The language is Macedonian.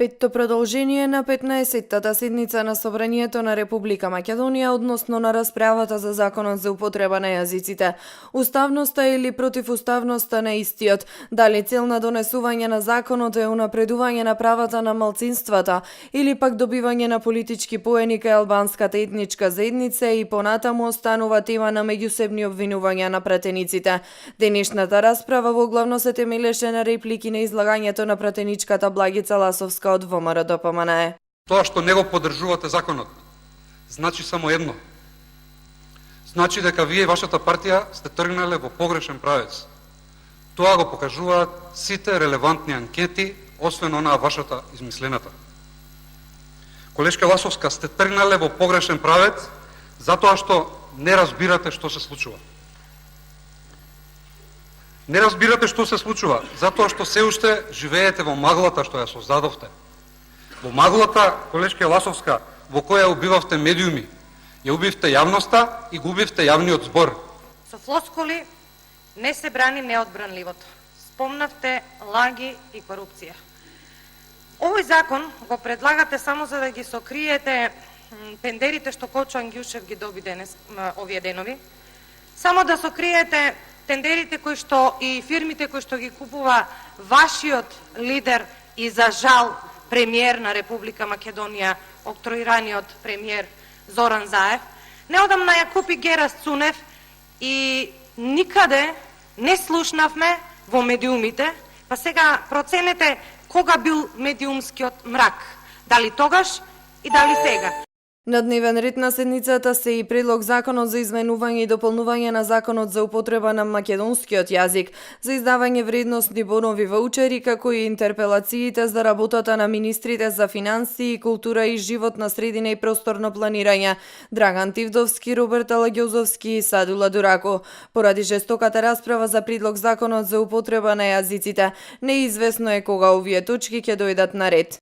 Петто продолжение на 15-тата седница на Собранието на Република Македонија односно на расправата за Законот за употреба на јазиците. Уставноста или противуставноста на истиот, дали цел на донесување на законот е унапредување на правата на малцинствата или пак добивање на политички поени кај албанската етничка заедница и понатаму останува тема на меѓусебни обвинувања на пратениците. Денешната расправа во главно се темелеше на реплики на излагањето на пратеничката Благица Ласовска од ВМРО ДПМНЕ. Тоа што не го поддржувате законот, значи само едно. Значи дека вие и вашата партија сте тргнале во погрешен правец. Тоа го покажуваат сите релевантни анкети, освен онаа вашата измислената. Колешка Ласовска, сте тргнале во погрешен правец затоа што не разбирате што се случува. Не разбирате што се случува, затоа што се уште живеете во маглата што ја создадовте. Во маглата, колешке Ласовска, во која убивавте медиуми, ја убивте јавноста и губивте јавниот збор. Со флоскули не се брани неодбранливото. Спомнавте лаги и корупција. Овој закон го предлагате само за да ги сокриете тендерите што Кочо Ангјушев ги доби денес, овие денови. Само да сокриете тендерите кои што и фирмите кои што ги купува вашиот лидер и за жал премиер на Република Македонија, октроираниот премиер Зоран Заев. Неодамна ја купи Герас Цунев и никаде не слушнавме во медиумите, па сега проценете кога бил медиумскиот мрак, дали тогаш и дали сега. На дневен ред на седницата се и предлог законот за изменување и дополнување на законот за употреба на македонскиот јазик, за издавање вредностни бонови ваучери, како и интерпелациите за работата на министрите за финансии, култура и животна средина и просторно планирање, Драган Тивдовски, Роберт Алагјозовски и Садула Дурако. Поради жестоката расправа за предлог законот за употреба на јазиците, неизвестно е кога овие точки ќе дојдат на ред.